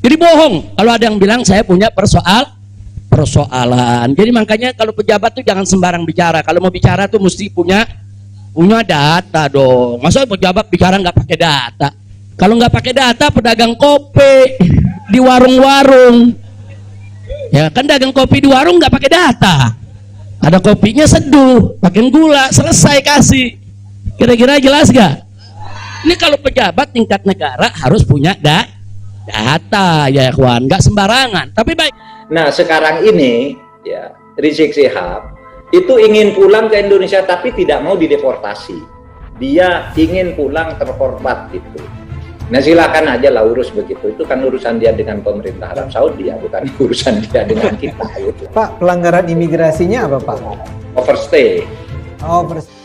Jadi bohong kalau ada yang bilang saya punya persoalan. Jadi makanya kalau pejabat tuh jangan sembarang bicara. Kalau mau bicara tuh mesti punya data dong. Masa pejabat bicara nggak pakai data? Kalau nggak pakai data, pedagang kopi di warung-warung, ya kan dagang kopi di warung nggak pakai data. Ada kopinya seduh, pakai gula, selesai kasih. Kira-kira jelas gak? Ini kalau pejabat tingkat negara harus punya data ya kawan, nggak sembarangan. Tapi baik. Nah sekarang ini ya Rizik Syihab itu ingin pulang ke Indonesia tapi tidak mau dideportasi. Dia ingin pulang terhormat gitu. Nah silakan aja lah urus begitu. Itu kan urusan dia dengan pemerintah Arab Saudi ya, bukan urusan dia dengan kita gitu. Pak, pelanggaran imigrasinya apa Pak? Overstay. Overstay.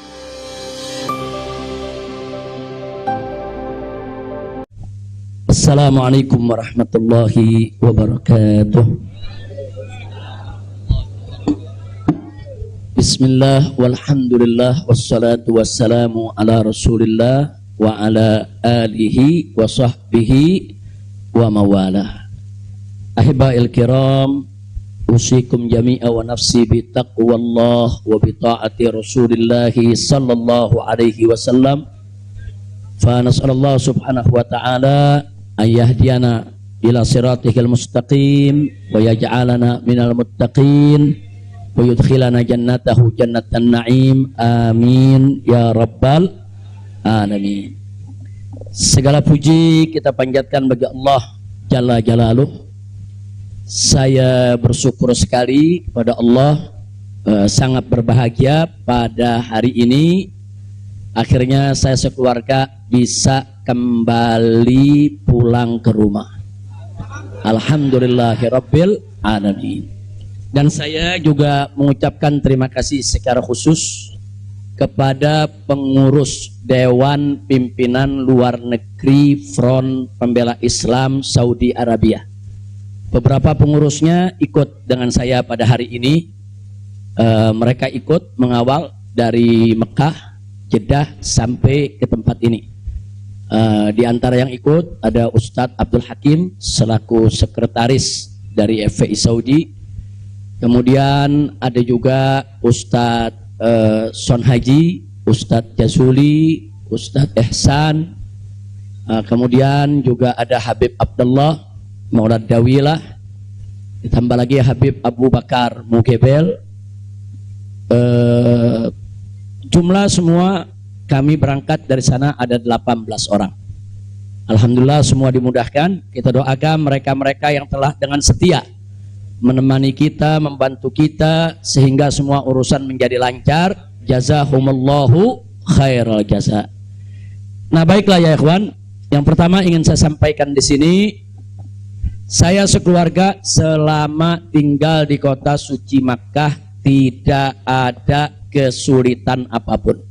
Assalamualaikum warahmatullahi wabarakatuh. Bismillah walhamdulillah wassalatu wassalamu ala rasulillah wa ala alihi wa sahbihi wa mawalah. Ahiba'il kiram, usikum jami'a wa nafsi bi taqwallah wa bi ta'ati rasulillahi sallallahu alaihi wasallam. Fa nas'alallah subhanahu wa ta'ala ayyahdiyana ila siratihil mustaqim wa yaj'alana minal muttaqin wa yudkhilana jannatahu jannatan na'im, amin ya rabbal alamin. Segala puji kita panjatkan bagi Allah Jalla Jalaluh. Saya bersyukur sekali kepada Allah, sangat berbahagia pada hari ini akhirnya saya sekeluarga bisa kembali pulang ke rumah. Alhamdulillahirabbil alamin. Dan saya juga mengucapkan terima kasih secara khusus kepada pengurus Dewan Pimpinan Luar Negeri Front Pembela Islam Saudi Arabia. Beberapa pengurusnya ikut dengan saya pada hari ini. Mereka ikut mengawal dari Mekah, Jeddah sampai ke tempat ini. Di antara yang ikut ada Ustadz Abdul Hakim selaku sekretaris dari FPI Saudi. Kemudian ada juga Ustadz Son Haji, Ustadz Jazuli, Ustadz Ihsan, kemudian juga ada Habib Abdullah Maulad Dawilah, ditambah lagi Habib Abu Bakar Mugebel. Jumlah semua kami berangkat dari sana ada 18 orang. Alhamdulillah semua dimudahkan. Kita doakan mereka-mereka yang telah dengan setia menemani kita, membantu kita sehingga semua urusan menjadi lancar. Jazakumullahu khairal jaza. Nah, baiklah ya ikhwan. Yang pertama ingin saya sampaikan di sini, saya sekeluarga selama tinggal di kota suci Makkah tidak ada kesulitan apapun.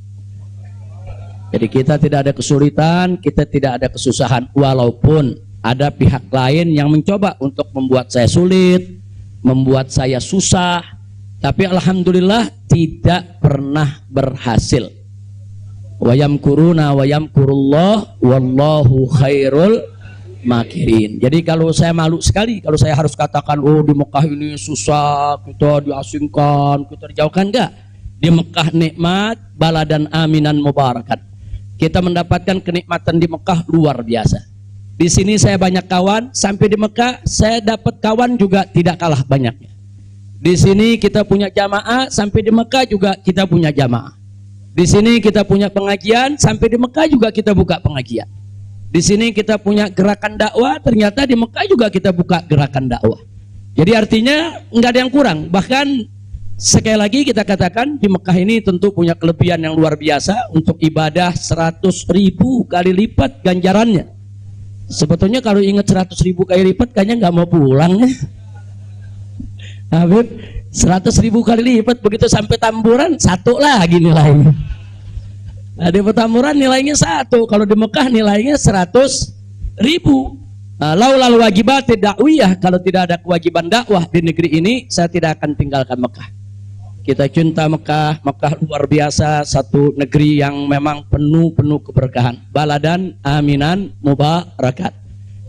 Jadi kita tidak ada kesulitan, kita tidak ada kesusahan, walaupun ada pihak lain yang mencoba untuk membuat saya sulit, membuat saya susah, tapi alhamdulillah tidak pernah berhasil. Wa yamkuruna wa yamkurullah wallahu khairul makirin. Jadi kalau saya malu sekali kalau saya harus katakan oh di Mekah ini susah, kita diasingkan, kita dijauhkan. Enggak. Di Mekah nikmat, baladan aminan mubarakat. Kita mendapatkan kenikmatan di Mekah luar biasa. Di sini saya banyak kawan, sampai di Mekah saya dapat kawan juga tidak kalah banyaknya. Di sini kita punya jamaah, sampai di Mekah juga kita punya jamaah. Di sini kita punya pengajian, sampai di Mekah juga kita buka pengajian. Di sini kita punya gerakan dakwah, ternyata di Mekah juga kita buka gerakan dakwah. Jadi artinya nggak ada yang kurang. Bahkan sekali lagi kita katakan di Mekah ini tentu punya kelebihan yang luar biasa untuk ibadah 100.000 kali lipat ganjarannya. Sebetulnya kalau ingat 100.000 kali lipat kayaknya nggak mau pulang ya. Habib 100.000 kali lipat begitu sampai Tamburan satu lagi nilainya. Nah, di Petamburan nilainya 1, kalau di Mekah nilainya 100.000. Laulal wajibat dakwiyah, kalau tidak ada kewajiban dakwah di negeri ini saya tidak akan tinggalkan Mekah. Kita cinta Mekah, Mekah luar biasa, satu negeri yang memang penuh keberkahan. Baladan aminan mubarakat.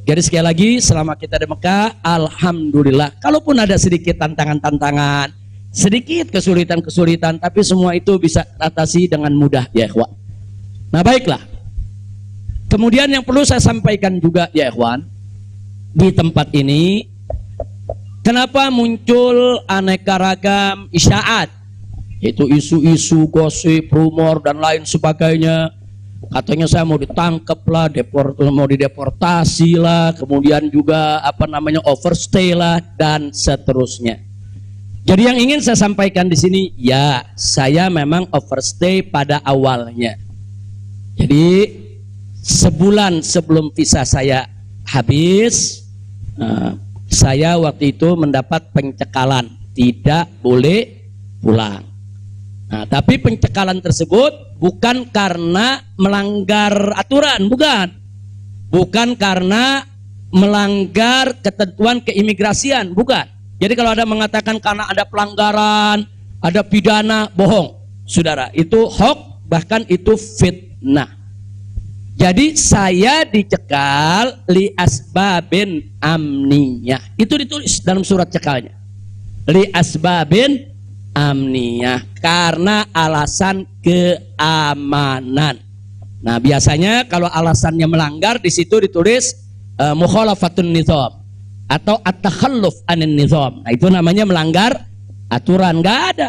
Jadi sekali lagi, selama kita di Mekah, alhamdulillah. Kalaupun ada sedikit tantangan-tantangan, sedikit kesulitan-kesulitan, tapi semua itu bisa atasi dengan mudah, ya ikhwan. Nah, baiklah. Kemudian yang perlu saya sampaikan juga, ya ikhwan, di tempat ini, kenapa muncul aneka ragam isyaat, yaitu isu-isu, gosip, rumor, dan lain sebagainya. Katanya saya mau ditangkap lah, mau dideportasi lah, kemudian juga overstay lah, dan seterusnya. Jadi yang ingin saya sampaikan di sini, ya saya memang overstay pada awalnya. Jadi sebulan sebelum visa saya habis, saya waktu itu mendapat pencekalan, tidak boleh pulang. Nah, tapi pencekalan tersebut bukan karena melanggar aturan, bukan karena melanggar ketentuan keimigrasian, bukan. Jadi kalau ada mengatakan karena ada pelanggaran, ada pidana, bohong, saudara. Itu hoax, bahkan itu fitnah. Jadi saya dicekal li asbabin amniyah. Itu ditulis dalam surat cekalnya. Li asbabin amniyah, karena alasan keamanan. Nah, biasanya kalau alasannya melanggar di situ ditulis mukhalafatun nizam atau at-takhalluf anin nizam. Nah, itu namanya melanggar aturan. Enggak ada.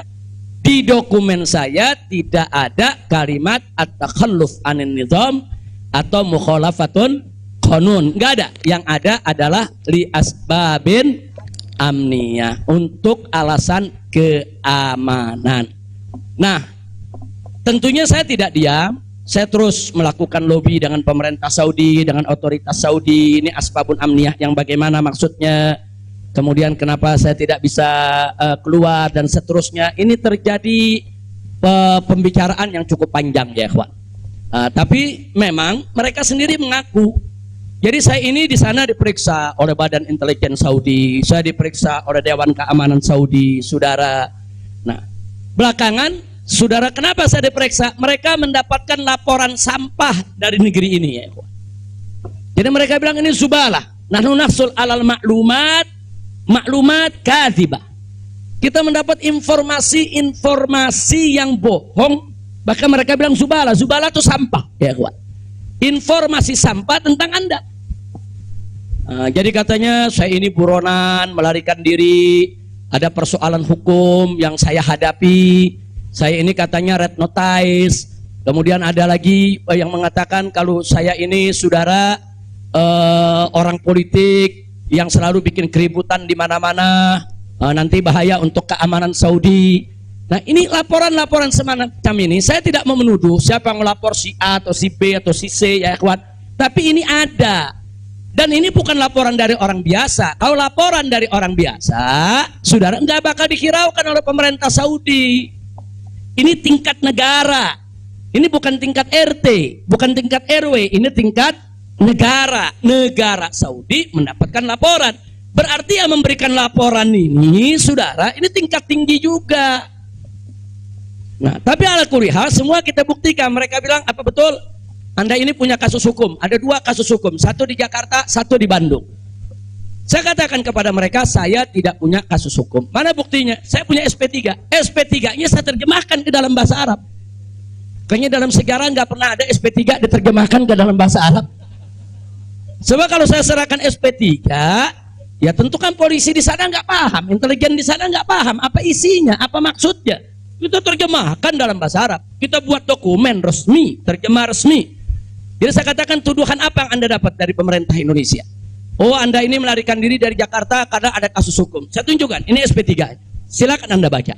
Di dokumen saya tidak ada kalimat at-takhalluf anin nizam atau mukhalafatun qanun. Enggak ada. Yang ada adalah li asbabin amniyah, untuk alasan keamanan. Nah, tentunya saya tidak diam, saya terus melakukan lobby dengan pemerintah Saudi, dengan otoritas Saudi. Ini asbabun amniyah yang bagaimana maksudnya, kemudian kenapa saya tidak bisa keluar, dan seterusnya. Ini terjadi pembicaraan yang cukup panjang, ya ikhwan. Tapi memang mereka sendiri mengaku. Jadi saya ini di sana diperiksa oleh Badan Intelijen Saudi, saya diperiksa oleh Dewan Keamanan Saudi, saudara. Nah, belakangan, saudara, kenapa saya diperiksa? Mereka mendapatkan laporan sampah dari negeri ini, ya. Jadi mereka bilang ini zubalah. Nahnu nahsul alal maklumat kadzibah. Kita mendapat informasi yang bohong. Bahkan mereka bilang zubalah itu sampah, ya kawan. Informasi sampah tentang Anda. Jadi katanya saya ini buronan, melarikan diri, ada persoalan hukum yang saya hadapi, saya ini katanya red notice. Kemudian ada lagi yang mengatakan kalau saya ini, saudara, orang politik yang selalu bikin keributan di mana-mana, nanti bahaya untuk keamanan Saudi. Nah, ini laporan-laporan semacam ini, saya tidak mau menuduh siapa yang melapor, si A atau si B atau si C, ya kawan. Tapi ini ada. Dan ini bukan laporan dari orang biasa. Kalau laporan dari orang biasa, saudara, nggak bakal dihiraukan oleh pemerintah Saudi. Ini tingkat negara. Ini bukan tingkat RT, bukan tingkat RW, ini tingkat negara. Negara Saudi mendapatkan laporan. Berarti yang memberikan laporan ini, saudara, ini tingkat tinggi juga. Nah, tapi ala kulli hal semua kita buktikan. Mereka bilang, apa betul? Anda ini punya kasus hukum. Ada 2 kasus hukum, satu di Jakarta, satu di Bandung. Saya katakan kepada mereka, saya tidak punya kasus hukum. Mana buktinya? Saya punya SP3. SP3-nya saya terjemahkan ke dalam bahasa Arab. Kayaknya dalam sejarah nggak pernah ada SP3 diterjemahkan ke dalam bahasa Arab. Sebab kalau saya serahkan SP3, ya tentu kan polisi di sana nggak paham, intelijen di sana nggak paham apa isinya, apa maksudnya. Kita terjemahkan dalam bahasa Arab. Kita buat dokumen resmi, terjemah resmi. Jadi saya katakan, tuduhan apa yang Anda dapat dari pemerintah Indonesia? Oh, Anda ini melarikan diri dari Jakarta karena ada kasus hukum. Saya tunjukkan, ini SP3. Silakan Anda baca.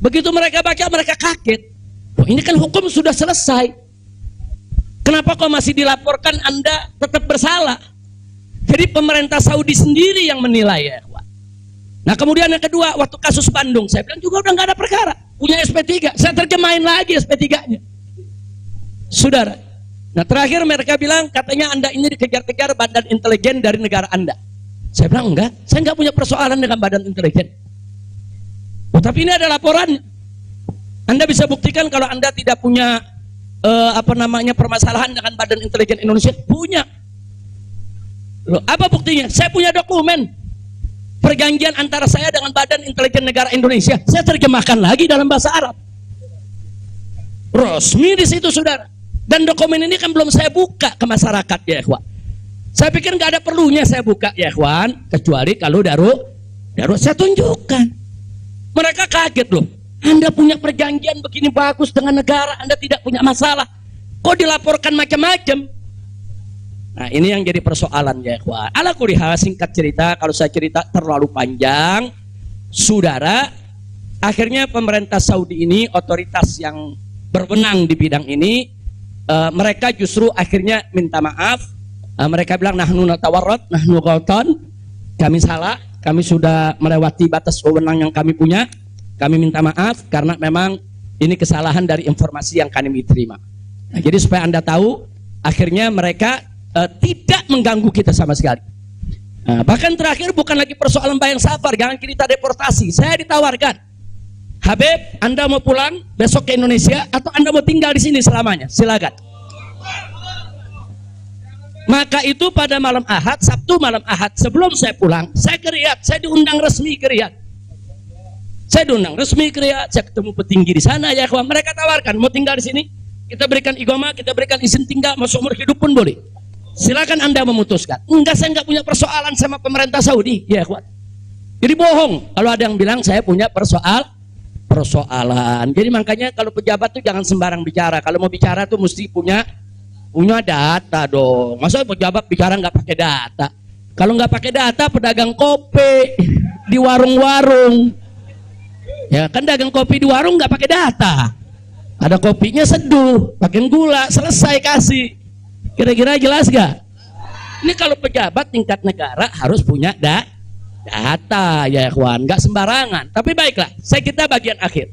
Begitu mereka baca, mereka kaget. Oh, ini kan hukum sudah selesai. Kenapa kok masih dilaporkan Anda tetap bersalah? Jadi pemerintah Saudi sendiri yang menilai, ya. Nah, kemudian yang kedua, waktu kasus Bandung, saya bilang juga udah nggak ada perkara. Punya SP3, saya terjemahin lagi SP3-nya. Saudara. Nah, terakhir mereka bilang, katanya Anda ini dikejar-kejar badan intelijen dari negara Anda. Saya bilang enggak, saya nggak punya persoalan dengan badan intelijen. Oh, tapi ini ada laporannya. Anda bisa buktikan kalau Anda tidak punya permasalahan dengan badan intelijen Indonesia. Punya. Loh, apa buktinya? Saya punya dokumen perjanjian antara saya dengan Badan Intelijen Negara Indonesia. Saya terjemahkan lagi dalam bahasa Arab. Resmi di situ, saudara. Dan dokumen ini kan belum saya buka ke masyarakat, ya ikhwan. Saya pikir nggak ada perlunya saya buka, ya ikhwan, kecuali kalau darurat saya tunjukkan. Mereka kaget loh. Anda punya perjanjian begini bagus dengan negara, Anda tidak punya masalah. Kok dilaporkan macam-macam? Nah, ini yang jadi persoalan, ya ikhwan. Ala kulli hal, singkat cerita, kalau saya cerita terlalu panjang, saudara, akhirnya pemerintah Saudi ini, otoritas yang berwenang di bidang ini, mereka justru akhirnya minta maaf. Mereka bilang, nahnu natawarrat, nahnu ghaltan, kami salah, kami sudah melewati batas wewenang yang kami punya. Kami minta maaf karena memang ini kesalahan dari informasi yang kami terima. Nah, jadi supaya Anda tahu, akhirnya mereka tidak mengganggu kita sama sekali. Nah, bahkan terakhir bukan lagi persoalan bayang safar, jangan kita deportasi. Saya ditawarkan, Habib, Anda mau pulang besok ke Indonesia atau Anda mau tinggal di sini selamanya? Silakan. Maka itu pada malam Ahad, Sabtu malam Ahad, sebelum saya pulang, saya ke Riyadh, saya diundang resmi ke Riyadh. Saya diundang resmi ke Riyadh, saya ketemu petinggi di sana, ya ikhwan. Mereka tawarkan, mau tinggal di sini, kita berikan iqamah, kita berikan izin tinggal, mau seumur hidup pun boleh. Silakan Anda memutuskan. Enggak, saya enggak punya persoalan sama pemerintah Saudi, ya ikhwan. Jadi bohong kalau ada yang bilang saya punya persoalan. Jadi makanya kalau pejabat tuh jangan sembarang bicara. Kalau mau bicara tuh mesti punya data dong. Masa pejabat bicara nggak pakai data? Kalau nggak pakai data, pedagang kopi di warung-warung, ya kan dagang kopi di warung nggak pakai data. Ada kopinya seduh, pakai gula, selesai kasih. Kira-kira jelas gak? Ini kalau pejabat tingkat negara harus punya data, ya ikhwan, nggak sembarangan. Tapi baiklah, kita bagian akhir.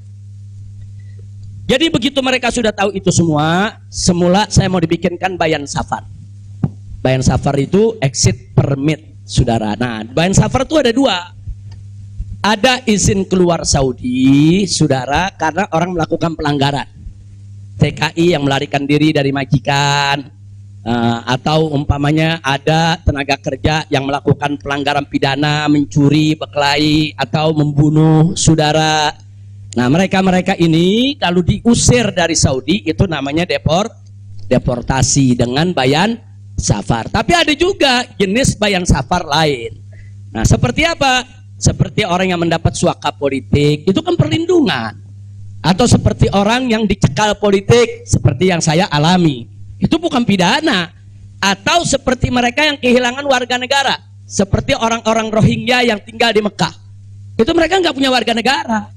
Jadi begitu mereka sudah tahu itu semua, semula saya mau dibikinkan bayan safar. Bayan safar itu exit permit, saudara. Nah, bayan safar itu ada dua. Ada izin keluar Saudi, saudara, karena orang melakukan pelanggaran. TKI yang melarikan diri dari majikan, atau umpamanya ada tenaga kerja yang melakukan pelanggaran pidana, mencuri, berkelahi, atau membunuh saudara. Nah, mereka ini kalau diusir dari Saudi itu namanya deportasi dengan bayan safar. Tapi ada juga jenis bayan safar lain. Nah, seperti apa? Seperti orang yang mendapat suaka politik, itu kan perlindungan. Atau seperti orang yang dicekal politik, seperti yang saya alami, itu bukan pidana. Atau seperti mereka yang kehilangan warga negara, seperti orang-orang Rohingya yang tinggal di Mekah, itu mereka nggak punya warga negara,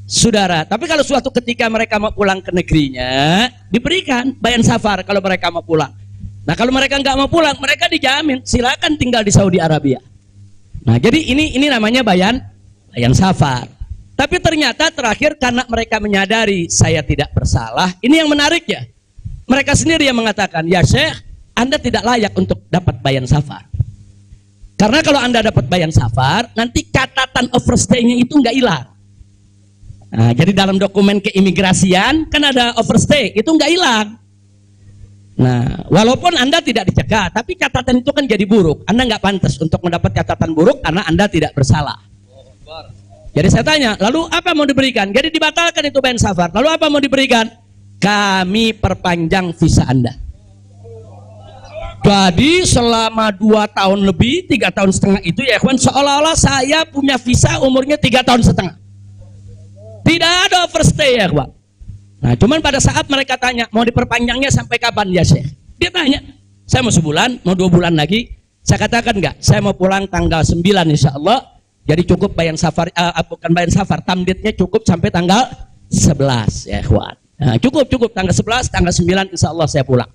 saudara. Tapi kalau suatu ketika mereka mau pulang ke negerinya, diberikan bayan safar kalau mereka mau pulang. Nah, kalau mereka nggak mau pulang, mereka dijamin silakan tinggal di Saudi Arabia. Nah, jadi ini namanya bayan safar. Tapi ternyata terakhir karena mereka menyadari saya tidak bersalah, ini yang menarik ya. Mereka sendiri yang mengatakan, ya Syekh, Anda tidak layak untuk dapat bayan safar. Karena kalau Anda dapat bayan safar, nanti catatan overstay-nya itu nggak hilang. Nah, jadi dalam dokumen keimigrasian kan ada overstay, itu nggak hilang. Nah, walaupun Anda tidak dicegah, tapi catatan itu kan jadi buruk. Anda nggak pantas untuk mendapat catatan buruk karena Anda tidak bersalah. Jadi saya tanya, lalu apa mau diberikan? Jadi dibatalkan itu bayan safar. Lalu apa mau diberikan? Kami perpanjang visa Anda. Jadi selama 2 tahun lebih, 3 tahun setengah itu ya ikhwan, seolah-olah saya punya visa umurnya 3 tahun setengah. Tidak ada overstay ya ikhwan. Nah, cuman pada saat mereka tanya, mau diperpanjangnya sampai kapan ya Syekh? Dia tanya, saya mau sebulan, mau 2 bulan lagi. Saya katakan enggak, saya mau pulang tanggal 9 insya Allah. Jadi cukup bayan safar, bukan bayan safar, tamdidnya cukup sampai tanggal 11 ya ikhwan. Nah, cukup tanggal 11, tanggal 9 insya Allah saya pulang.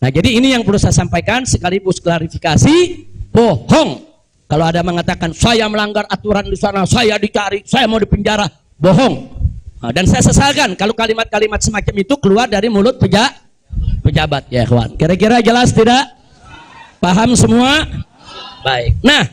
Nah, jadi ini yang perlu saya sampaikan sekaligus klarifikasi, bohong. Kalau ada mengatakan saya melanggar aturan di sana, saya dicari, saya mau dipenjara, bohong. Nah, dan saya sesalkan kalau kalimat-kalimat semacam itu keluar dari mulut pejabat ya ikhwan. Kira-kira jelas tidak? Paham semua? Baik. Nah,